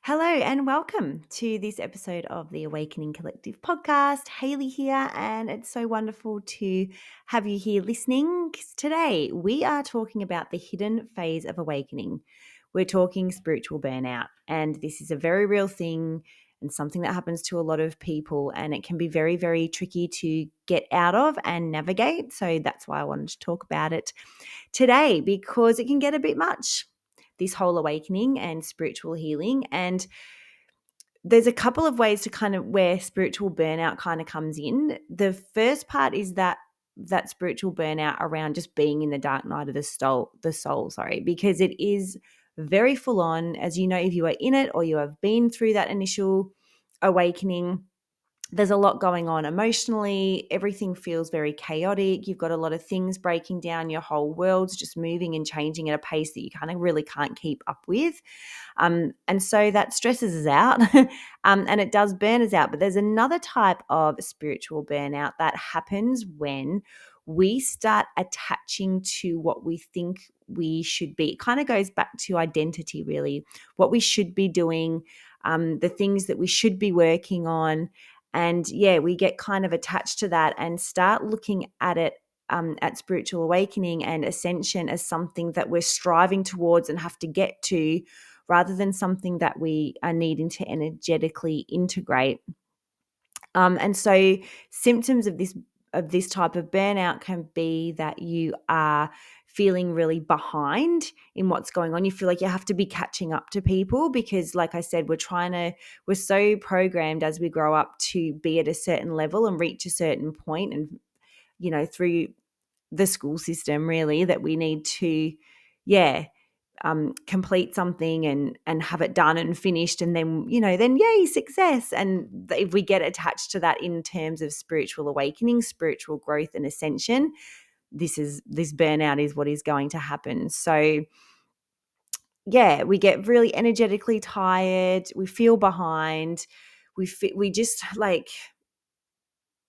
Hello and welcome to this episode of the Awakening Collective podcast. Haley here, and it's so wonderful to have you here listening. Today, we are talking about the hidden phase of awakening. We're talking spiritual burnout, and this is a very real thing and something that happens to a lot of people, and it can be very, very tricky to get out of and navigate. So that's why I wanted to talk about it today, because it can get a bit much, this whole awakening and spiritual healing. And there's a couple of ways to kind of where spiritual burnout kind of comes in. The first part is that spiritual burnout around just being in the dark night of the soul, because it is very full on. As you know, if you are in it or you have been through that initial awakening, there's a lot going on emotionally. Everything feels very chaotic. You've got a lot of things breaking down. Your whole world's just moving and changing at a pace that you kind of really can't keep up with. And so that stresses us out and it does burn us out. But there's another type of spiritual burnout that happens when we start attaching to what we think we should be. It kind of goes back to identity, really, what we should be doing, the things that we should be working on. And yeah, we get kind of attached to that and start looking at it, at spiritual awakening and ascension, as something that we're striving towards and have to get to, rather than something that we are needing to energetically integrate. And so symptoms of this type of burnout can be that you are feeling really behind in what's going on. You feel like you have to be catching up to people because, like I said, we're so programmed as we grow up to be at a certain level and reach a certain point, and through the school system, really, that we need to, yeah, complete something and have it done and finished, and then yay, success. And if we get attached to that in terms of spiritual awakening, spiritual growth and ascension, this burnout is what is going to happen. So yeah, we get really energetically tired, we feel behind, we just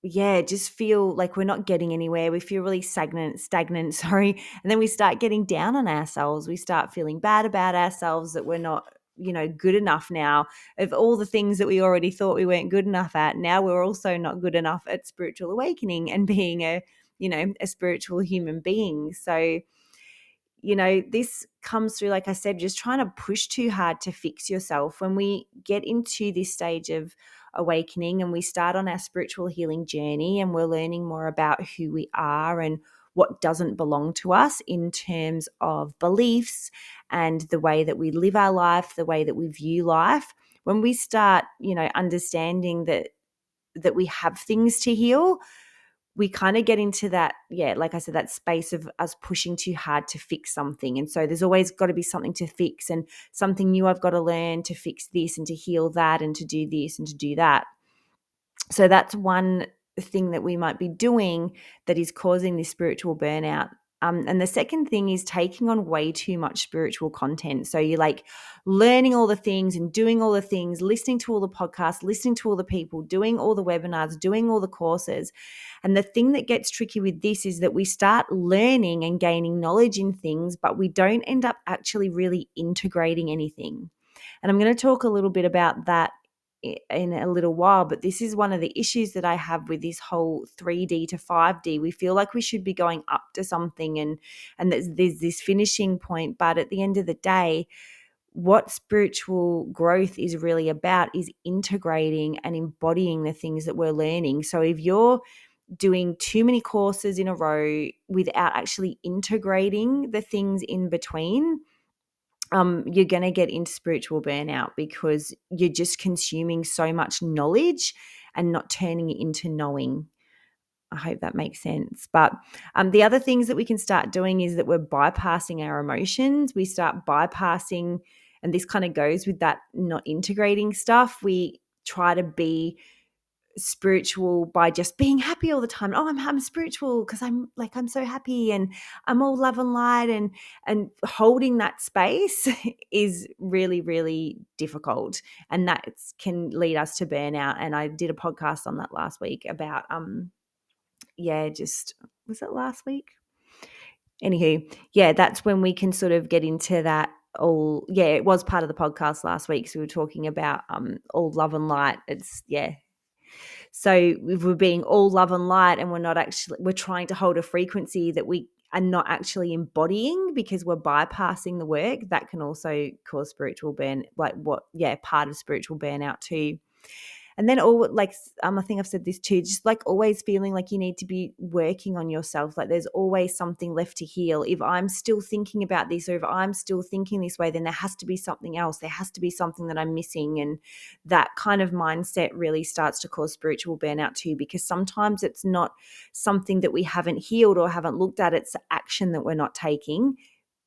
just feel like we're not getting anywhere. We feel really stagnant, sorry. And then we start getting down on ourselves. We start feeling bad about ourselves, that we're not, good enough now. Of all the things that we already thought we weren't good enough at, now we're also not good enough at spiritual awakening and being a spiritual human being. So, this comes through, like I said, just trying to push too hard to fix yourself. When we get into this stage of awakening and we start on our spiritual healing journey and we're learning more about who we are and what doesn't belong to us in terms of beliefs and the way that we live our life, the way that we view life, when we start, understanding that we have things to heal, we kind of get into that, like I said, that space of us pushing too hard to fix something. And so there's always got to be something to fix and something new I've got to learn to fix this and to heal that and to do this and to do that. So that's one thing that we might be doing that is causing this spiritual burnout. And the second thing is taking on way too much spiritual content. So you're like learning all the things and doing all the things, listening to all the podcasts, listening to all the people, doing all the webinars, doing all the courses. And the thing that gets tricky with this is that we start learning and gaining knowledge in things, but we don't end up actually really integrating anything. And I'm going to talk a little bit about that in a little while, but this is one of the issues that I have with this whole 3D to 5D. We feel like we should be going up to something and there's this finishing point, but at the end of the day, what spiritual growth is really about is integrating and embodying the things that we're learning. So if you're doing too many courses in a row without actually integrating the things in between, you're going to get into spiritual burnout because you're just consuming so much knowledge and not turning it into knowing. I hope that makes sense. But the other things that we can start doing is that we're bypassing our emotions. We start bypassing, and this kind of goes with that not integrating stuff. We try to be spiritual by just being happy all the time. Oh, I'm spiritual because I'm so happy and I'm all love and light, and holding that space is really, really difficult, and that can lead us to burnout. And I did a podcast on that last week about was it last week? Anywho, that's when we can sort of get into that it was part of the podcast last week. So we were talking about all love and light. So if we're being all love and light and we're trying to hold a frequency that we are not actually embodying because we're bypassing the work, that can also cause part of spiritual burnout too. And then I think I've said this too, just like always feeling like you need to be working on yourself. Like there's always something left to heal. If I'm still thinking about this, or if I'm still thinking this way, then there has to be something else. There has to be something that I'm missing. And that kind of mindset really starts to cause spiritual burnout too, because sometimes it's not something that we haven't healed or haven't looked at. It's action that we're not taking,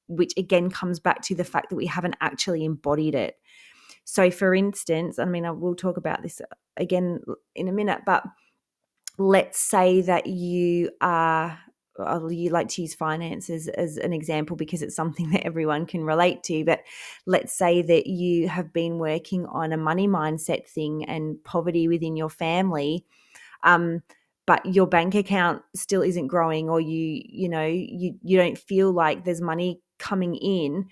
which again comes back to the fact that we haven't actually embodied it. So for instance, I mean, I will talk about this again in a minute, but let's say that you like to use finances as an example because it's something that everyone can relate to. But let's say that you have been working on a money mindset thing and poverty within your family, but your bank account still isn't growing, or you don't feel like there's money coming in.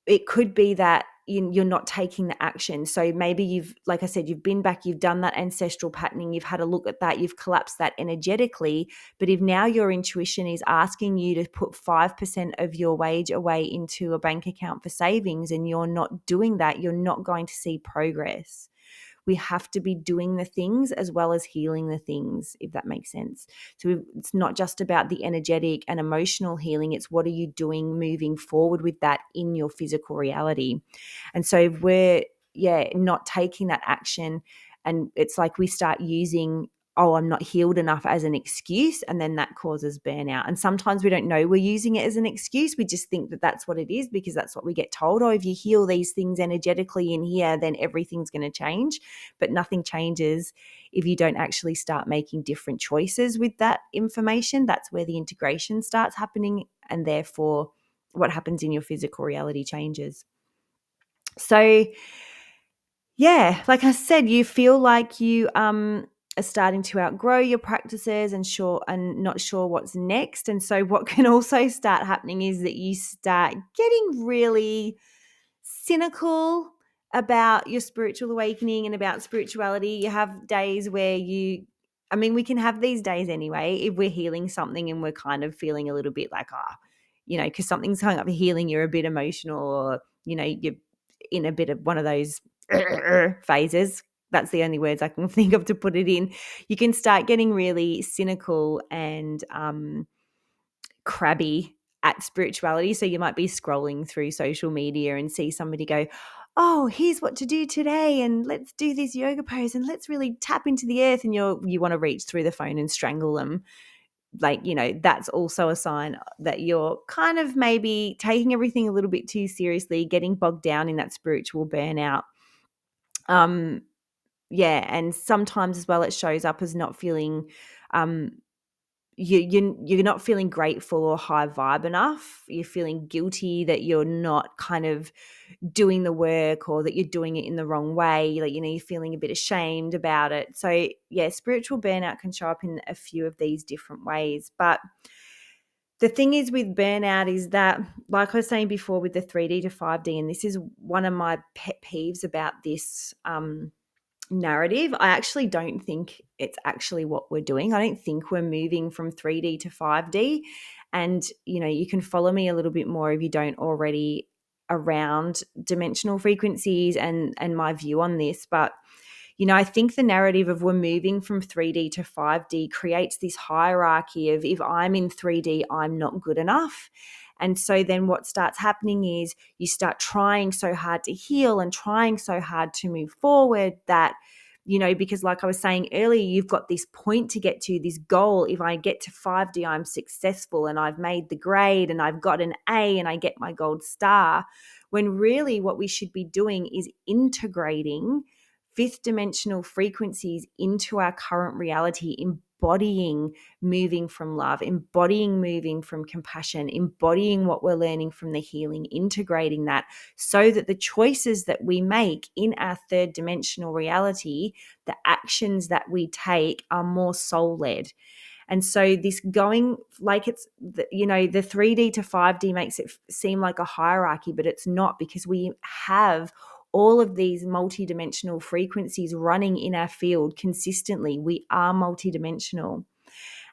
It could be that you're not taking the action. So maybe you've been back, you've done that ancestral patterning, you've had a look at that, you've collapsed that energetically. But if now your intuition is asking you to put 5% of your wage away into a bank account for savings and you're not doing that, you're not going to see progress. We have to be doing the things as well as healing the things, if that makes sense. So it's not just about the energetic and emotional healing. It's what are you doing moving forward with that in your physical reality. And so if we're not taking that action, and it's like we start using, I'm not healed enough, as an excuse, and then that causes burnout. And sometimes we don't know we're using it as an excuse. We just think that that's what it is because that's what we get told. If you heal these things energetically in here, then everything's going to change. But nothing changes if you don't actually start making different choices with that information. That's where the integration starts happening, and therefore what happens in your physical reality changes. So yeah, like I said, you feel like you are starting to outgrow your practices and not sure what's next. And so what can also start happening is that you start getting really cynical about your spiritual awakening and about spirituality. You have days where we can have these days anyway, if we're healing something and we're kind of feeling a little bit like, because something's coming up for healing, you're a bit emotional, or, you're in a bit of one of those phases. That's the only words I can think of to put it in. You can start getting really cynical and crabby at spirituality. So you might be scrolling through social media and see somebody go, oh, here's what to do today, and let's do this yoga pose, and let's really tap into the earth, and you want to reach through the phone and strangle them. That's also a sign that you're kind of maybe taking everything a little bit too seriously, getting bogged down in that spiritual burnout. And sometimes as well it shows up as not feeling you're not feeling grateful or high vibe enough. You're feeling guilty that you're not kind of doing the work, or that you're doing it in the wrong way. You're feeling a bit ashamed about it. So yeah, spiritual burnout can show up in a few of these different ways. But the thing is with burnout is that, like I was saying before with the 3D to 5D, and this is one of my pet peeves about this narrative, I actually don't think it's actually what we're doing. I don't think we're moving from 3D to 5D. And, you can follow me a little bit more if you don't already around dimensional frequencies and my view on this. But, I think the narrative of we're moving from 3D to 5D creates this hierarchy of, if I'm in 3D, I'm not good enough. And so then what starts happening is you start trying so hard to heal and trying so hard to move forward that, because like I was saying earlier, you've got this point to get to, this goal. If I get to 5D, I'm successful and I've made the grade and I've got an A and I get my gold star. When really what we should be doing is integrating fifth dimensional frequencies into our current reality, embodying moving from love, embodying moving from compassion, embodying what we're learning from the healing, integrating that so that the choices that we make in our third dimensional reality, the actions that we take, are more soul-led. And so this going like it's, the 3D to 5D makes it seem like a hierarchy, but it's not, because we have all of these multidimensional frequencies running in our field consistently. We are multidimensional.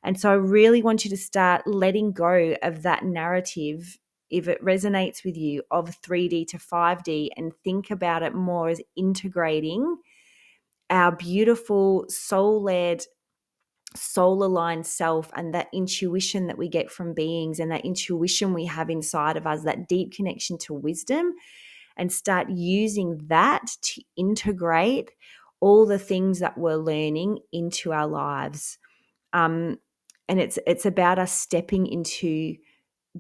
And so I really want you to start letting go of that narrative, if it resonates with you, of 3D to 5D, and think about it more as integrating our beautiful soul-led, soul-aligned self, and that intuition that we get from beings, and that intuition we have inside of us, that deep connection to wisdom, and start using that to integrate all the things that we're learning into our lives. And it's about us stepping into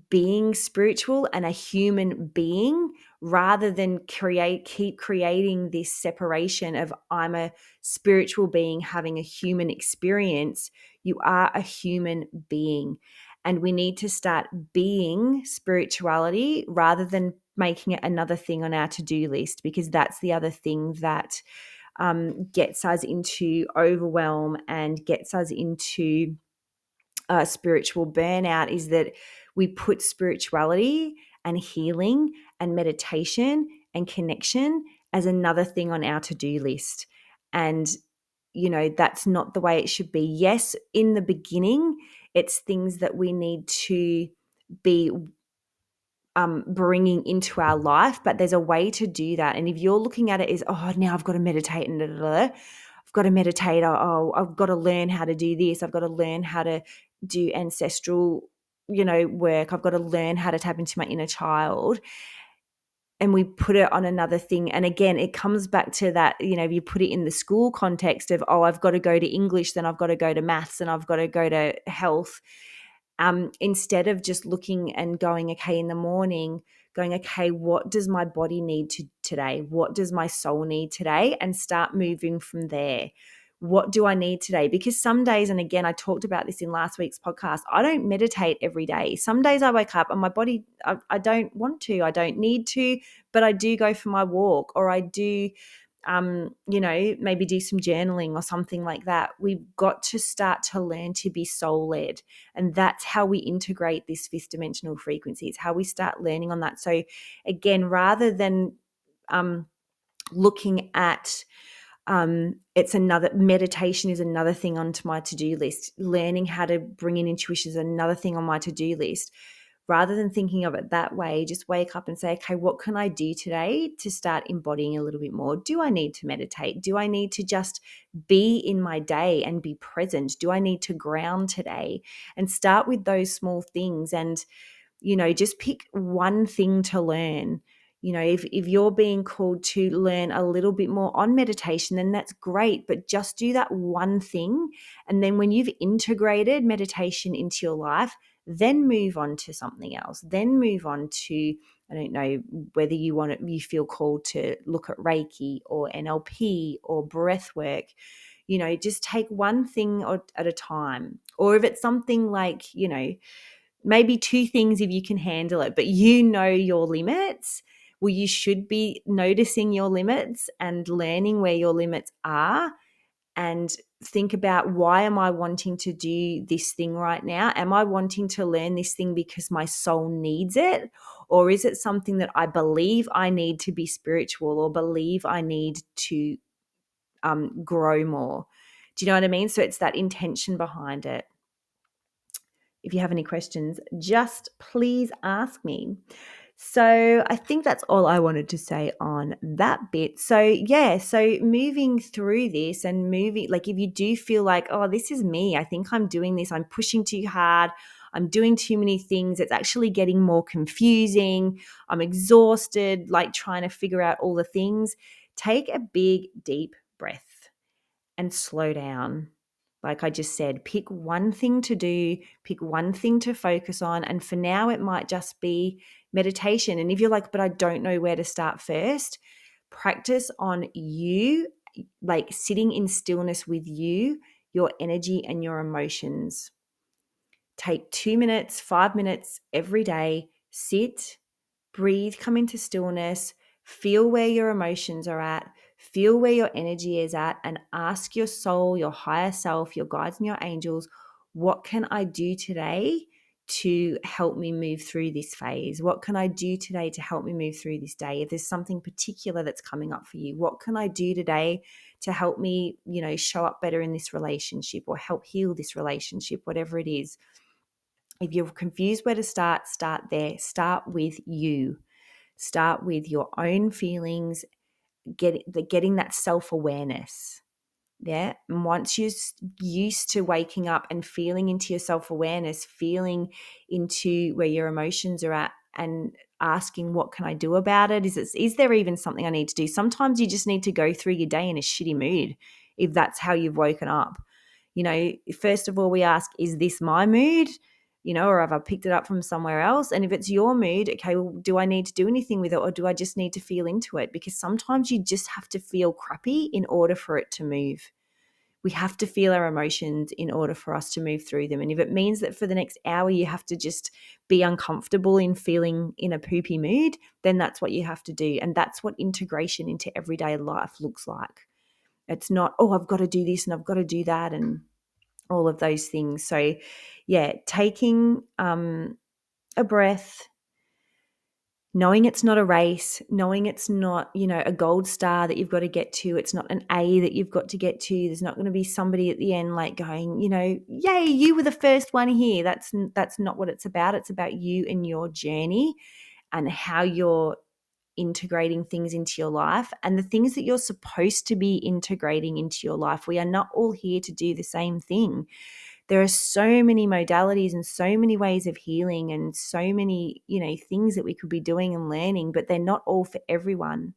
being spiritual and a human being, rather than keep creating this separation of, I'm a spiritual being having a human experience. You are a human being, and we need to start being spirituality rather than making it another thing on our to-do list, because that's the other thing that gets us into overwhelm and gets us into spiritual burnout, is that we put spirituality and healing and meditation and connection as another thing on our to-do list. And, that's not the way it should be. Yes, in the beginning, it's things that we need to be bringing into our life, but there's a way to do that. And if you're looking at it as, oh, now I've got to meditate and I've got to meditate. Oh, I've got to learn how to do this. I've got to learn how to do ancestral, work. I've got to learn how to tap into my inner child. And we put it on another thing. And again, it comes back to that, if you put it in the school context of, oh, I've got to go to English, then I've got to go to maths, and I've got to go to health. Instead of just looking and going, okay, in the morning, going, okay, what does my body need today? What does my soul need today? And start moving from there. What do I need today? Because some days, and again, I talked about this in last week's podcast, I don't meditate every day. Some days I wake up and my body, I don't want to, I don't need to, but I do go for my walk, or I do maybe do some journaling or something like that. We've got to start to learn to be soul led. And that's how we integrate this fifth dimensional frequency. It's how we start learning on that. So again, rather than looking at it's another, meditation is another thing onto my to-do list. Learning how to bring in intuition is another thing on my to-do list. Rather than thinking of it that way, just wake up and say, okay, what can I do today to start embodying a little bit more? Do I need to meditate? Do I need to just be in my day and be present? Do I need to ground today? And start with those small things, and, just pick one thing to learn. If you're being called to learn a little bit more on meditation, then that's great, but just do that one thing. And then when you've integrated meditation into your life, then move on to something else. Then move on to, I don't know whether you feel called to look at Reiki or NLP or breath work. Just take one thing at a time. Or if it's something like, maybe two things if you can handle it, but your limits. Well, you should be noticing your limits and learning where your limits are, and think about, why am I wanting to do this thing right now? Am I wanting to learn this thing because my soul needs it? Or is it something that I believe I need to be spiritual, or believe I need to grow more? Do you know what I mean? So it's that intention behind it. If you have any questions, just please ask me. So I think that's all I wanted to say on that bit. So moving through this and like, if you do feel like, oh, this is me, I think I'm doing this, I'm pushing too hard, I'm doing too many things, it's actually getting more confusing, I'm exhausted, like trying to figure out all the things, take a big, deep breath and slow down. Like I just said, pick one thing to do, pick one thing to focus on. And for now, it might just be meditation. And if you're like, but I don't know where to start first, practice on you, like sitting in stillness with you, your energy and your emotions. Take 2 minutes, 5 minutes every day, sit, breathe, come into stillness, feel where your emotions are at, feel where your energy is at, and ask your soul, your higher self, your guides and your angels, what can I do today to help me move through this phase? What can I do today to help me move through this day? If there's something particular that's coming up for you, what can I do today to help me, show up better in this relationship or help heal this relationship, whatever it is. If you're confused where to start there. Start with you. Start with your own feelings, getting that self-awareness. Yeah. And once you're used to waking up and feeling into your self-awareness, feeling into where your emotions are at and asking, what can I do about it? Is there even something I need to do? Sometimes you just need to go through your day in a shitty mood if that's how you've woken up. First of all, we ask, is this my mood? Or have I picked it up from somewhere else? And if it's your mood, okay, well, do I need to do anything with it or do I just need to feel into it? Because sometimes you just have to feel crappy in order for it to move. We have to feel our emotions in order for us to move through them. And if it means that for the next hour you have to just be uncomfortable in feeling in a poopy mood, then that's what you have to do. And that's what integration into everyday life looks like. It's not, oh, I've got to do this and I've got to do that and all of those things. So, yeah, taking a breath, knowing it's not a race, knowing it's not, a gold star that you've got to get to. It's not an A that you've got to get to. There's not going to be somebody at the end like going, yay, you were the first one here. That's not what it's about. It's about you and your journey and how you're integrating things into your life and the things that you're supposed to be integrating into your life. We are not all here to do the same thing. There are so many modalities and so many ways of healing and so many, things that we could be doing and learning, but they're not all for everyone.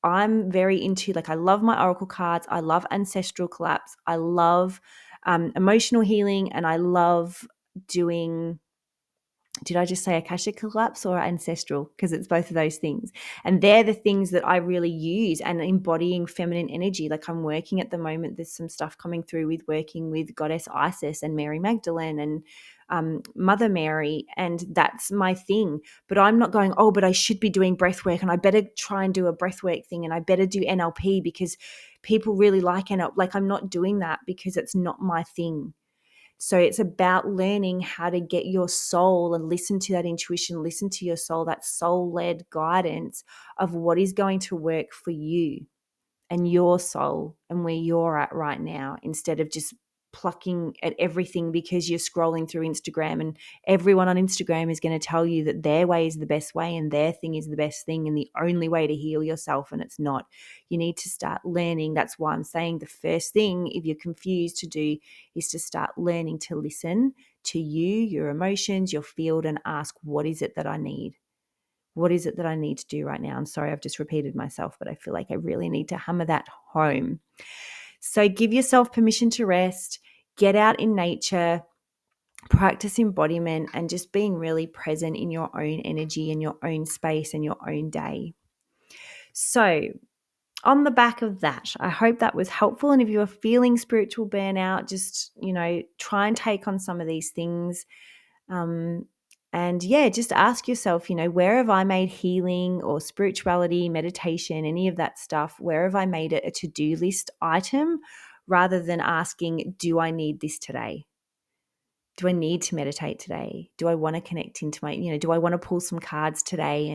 I'm very into, I love my oracle cards. I love ancestral collapse. I love emotional healing, and I love doing, did I just say Akashic collapse or ancestral? Because it's both of those things. And they're the things that I really use, and embodying feminine energy. Like I'm working at the moment, there's some stuff coming through with working with Goddess Isis and Mary Magdalene and Mother Mary. And that's my thing. But I'm not going, oh, but I should be doing breath work and I better try and do a breath work thing and I better do NLP because people really like NLP. Like I'm not doing that because it's not my thing. So it's about learning how to get your soul and listen to that intuition, listen to your soul, that soul-led guidance of what is going to work for you and your soul and where you're at right now, instead of just plucking at everything because you're scrolling through Instagram and everyone on Instagram is going to tell you that their way is the best way and their thing is the best thing and the only way to heal yourself, and it's not. You need to start learning. That's why I'm saying the first thing, if you're confused, to do is to start learning to listen to you, your emotions, your field, and ask, what is it that I need? What is it that I need to do right now? I'm sorry, I've just repeated myself, but I feel like I really need to hammer that home. So give yourself permission to rest, get out in nature, practice embodiment, and just being really present in your own energy and your own space and your own day. So on the back of that, I hope that was helpful. And if you are feeling spiritual burnout, just, try and take on some of these things. And yeah, just ask yourself, where have I made healing or spirituality, meditation, any of that stuff, where have I made it a to-do list item rather than asking, do I need this today? Do I need to meditate today? Do I want to connect into my, do I want to pull some cards today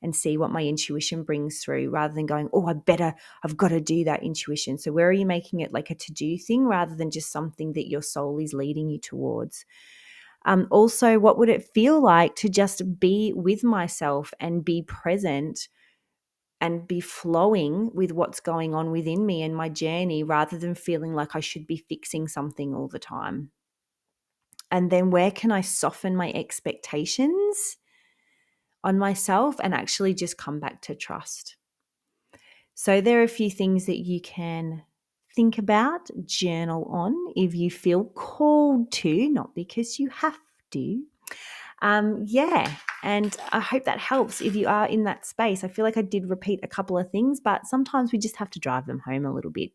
and see what my intuition brings through, rather than going, oh, I've got to do that intuition. So where are you making it like a to-do thing rather than just something that your soul is leading you towards? Also, what would it feel like to just be with myself and be present and be flowing with what's going on within me and my journey, rather than feeling like I should be fixing something all the time? And then where can I soften my expectations on myself and actually just come back to trust? So there are a few things that you can think about, journal on if you feel called to, not because you have to. And I hope that helps if you are in that space. I feel like I did repeat a couple of things, but sometimes we just have to drive them home a little bit.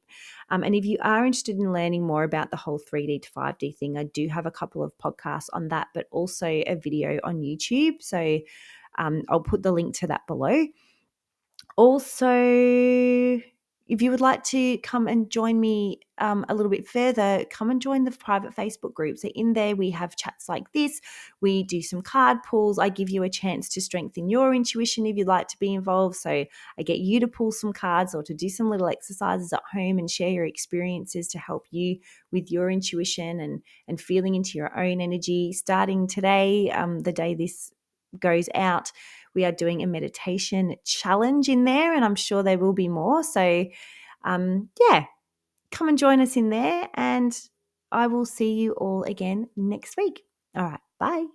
And if you are interested in learning more about the whole 3D to 5D thing, I do have a couple of podcasts on that, but also a video on YouTube. So I'll put the link to that below. Also, if you would like to come and join me a little bit further, come and join the private Facebook groups. So in there, we have chats like this. We do some card pulls. I give you a chance to strengthen your intuition if you'd like to be involved. So I get you to pull some cards or to do some little exercises at home and share your experiences to help you with your intuition and feeling into your own energy. Starting today, the day this goes out, we are doing a meditation challenge in there, and I'm sure there will be more. So, yeah, come and join us in there, and I will see you all again next week. All right, bye.